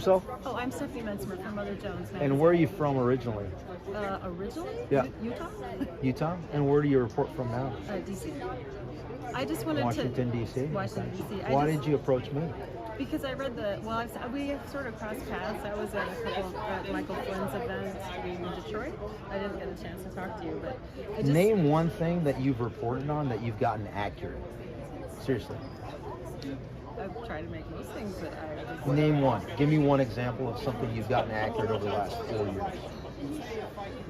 yourself? Oh, I'm Stephanie Mensmer from Mother Jones magazine. And where are you from originally? Originally? Yeah. Utah? Utah? And where do you report from now? DC. I just wanted Washington, D.C.? Washington, D.C. Why did you approach me? Because I read we sort of crossed paths. I was at a couple of Michael Flynn's events in Detroit. I didn't get a chance to talk to you, but Name one thing that you've reported on that you've gotten accurate. Seriously. I've tried to make most things that I... Name one. Give me one example of something you've gotten accurate over the last 4 years.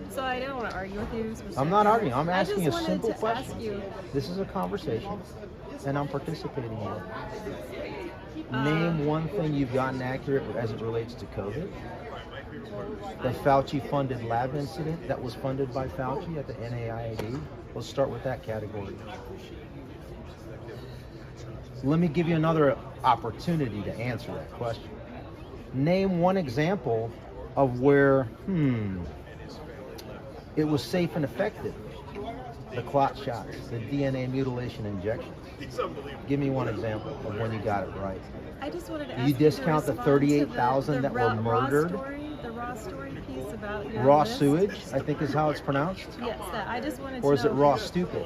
So I don't want to argue with you. I'm not arguing. I'm asking a simple question. question. This is a conversation, and I'm participating in it. Name one thing you've gotten accurate as it relates to COVID. The Fauci-funded lab incident that was funded by Fauci at the NIAID. Let's start with that category. Let me give you another opportunity to answer that question. Name one example of where, it was safe and effective. The clot shots, the DNA mutilation injections. Give me one example of when you got it right. I just wanted to ask you discount the 38,000 that were murdered. The raw story piece about your raw list. sewage, I think is how it's pronounced. Yes, that. I just wanted to Or is know. it raw stupid?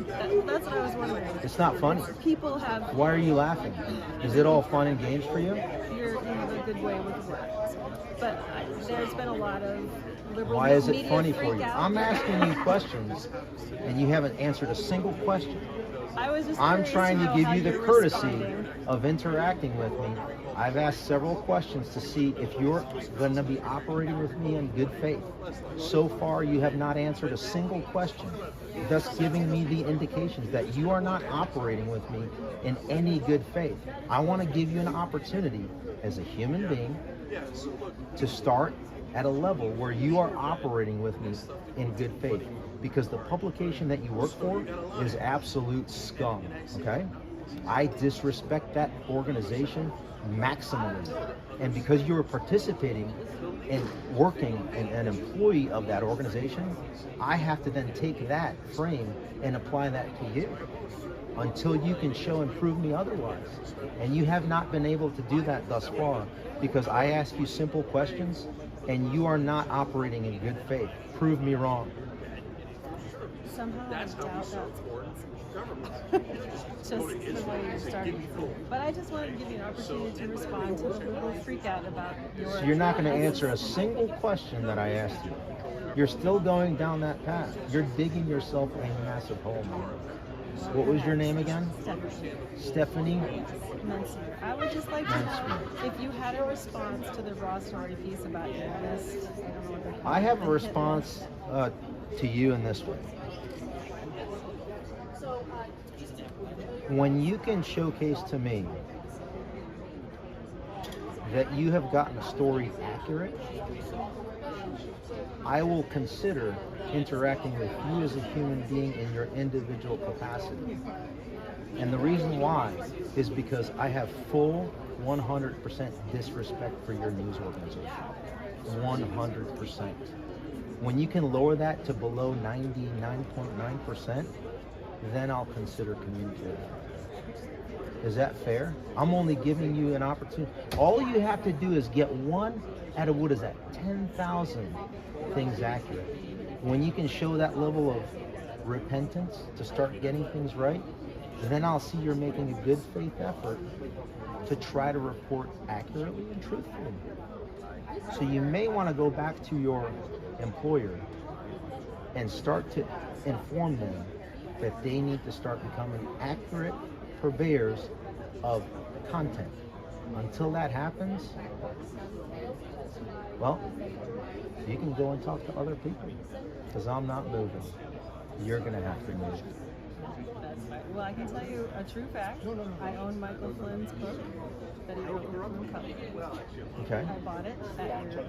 That's what I was wondering. It's not funny. People have. Why are you laughing? Is it all fun and games for you? You have a good way with words. But there's been a lot of liberal Why is it media funny for freak you? out. I'm asking you questions, and you haven't answered a single question. I'm trying to give you the courtesy of interacting with me. I've asked several questions to see if you're going to be operating with me in good faith. So far, you have not answered a single question, thus giving me the indications that you are not operating with me in any good faith. I want to give you an opportunity as a human being to start at a level where you are operating with me in good faith, because the publication that you work for is absolute scum, okay? I disrespect that organization maximally. And because you are participating in working and an employee of that organization, I have to then take that frame and apply that to you until you can show and prove me otherwise. And you have not been able to do that thus far, because I ask you simple questions and you are not operating in good faith. Prove me wrong. Somehow I doubt that's just the way you're starting. But I just wanted to give you an opportunity to respond to the liberal freak out about your... So you're not going to answer a single question that I asked you. You're still going down that path. You're digging yourself a massive hole, man. What was your name again? Stephanie Mensmer. I would just like to know if you had a response to the raw story piece about your list. I have a response to you in this way. When you can showcase to me that you have gotten a story accurate, I will consider interacting with you as a human being in your individual capacity. And the reason why is because I have full 100% disrespect for your news organization. 100%. When you can lower that to below 99.9%, then I'll consider communicating. Is that fair? I'm only giving you an opportunity. All you have to do is get one out of, what is that, 10,000 things accurate. When you can show that level of repentance to start getting things right, then I'll see you're making a good faith effort to try to report accurately and truthfully. So you may want to go back to your employer and start to inform them that they need to start becoming accurate purveyors of content. Until that happens, well, you can go and talk to other people, because I'm not moving. You're going to have to move. That's fine. Well, I can tell you a true fact. I own Michael Flynn's book that he wrote on cover. Okay. I bought it at your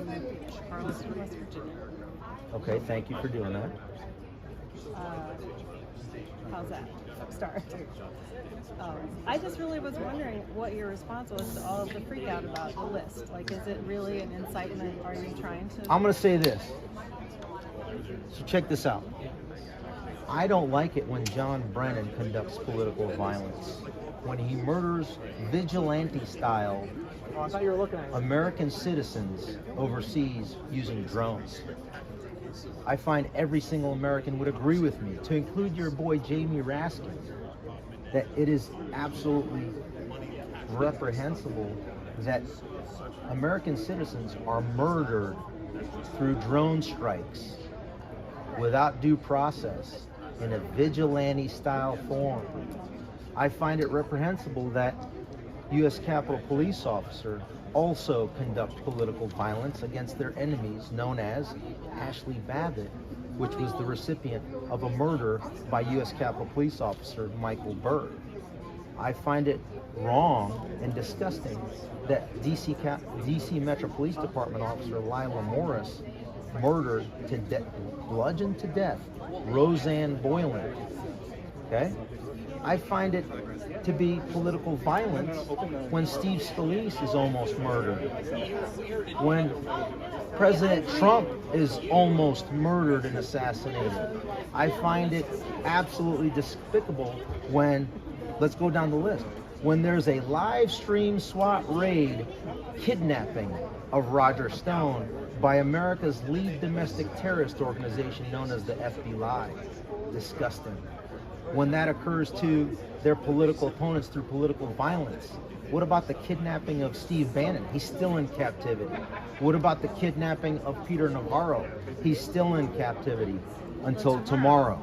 event in Charleston, West Virginia. Okay, thank you for doing that. How's that? Start. I just really was wondering what your response was to all of the freak out about the list. Like, is it really an incitement? Are you trying to... I'm going to say this. So check this out. I don't like it when John Brennan conducts political violence. When he murders vigilante style Oh, I thought you were looking at it. American citizens overseas using drones. I find every single American would agree with me, to include your boy Jamie Raskin, that it is absolutely reprehensible that American citizens are murdered through drone strikes without due process in a vigilante style form. I find it reprehensible that U.S. Capitol Police officer also conduct political violence against their enemies, known as Ashley Babbitt, which was the recipient of a murder by U.S. Capitol Police officer Michael Byrd. I find it wrong and disgusting that DC Metro Police Department officer Lila Morris murdered to death, bludgeoned to death, Roseanne Boylan. Okay? I find it to be political violence when Steve Scalise is almost murdered, when President Trump is almost murdered and assassinated. I find it absolutely despicable when, let's go down the list, when there's a live stream SWAT raid kidnapping of Roger Stone by America's lead domestic terrorist organization known as the FBI. Disgusting. When that occurs to their political opponents through political violence. What about the kidnapping of Steve Bannon? He's still in captivity. What about the kidnapping of Peter Navarro? He's still in captivity until tomorrow.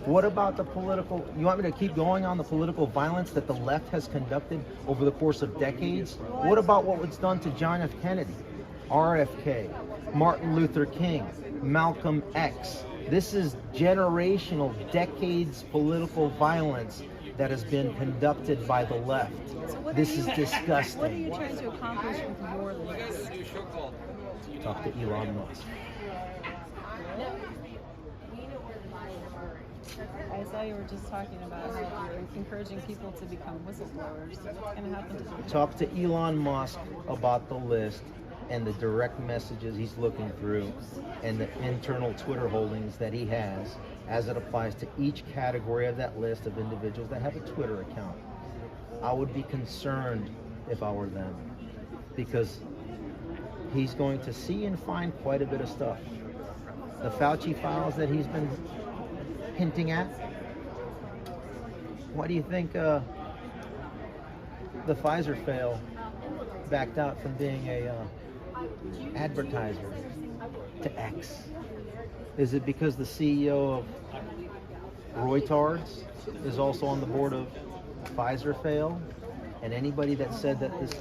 What about the political, you want me to keep going on the political violence that the left has conducted over the course of decades? What about what was done to John F. Kennedy, RFK, Martin Luther King, Malcolm X? This is generational, decades political violence that has been conducted by the left. So this is disgusting. What are you trying to accomplish with your list? Talk to Elon Musk. I saw you were just talking about how you're encouraging people to become whistleblowers. What's going to happen to them? Talk to Elon Musk about the list and the direct messages he's looking through and the internal Twitter holdings that he has as it applies to each category of that list of individuals that have a Twitter account. I would be concerned if I were them, because he's going to see and find quite a bit of stuff. The Fauci files that he's been hinting at. Why do you think the Pfizer fail backed out from being a advertiser to X? Is it because the CEO of Reuters is also on the board of Pfizer fail? And anybody that said that this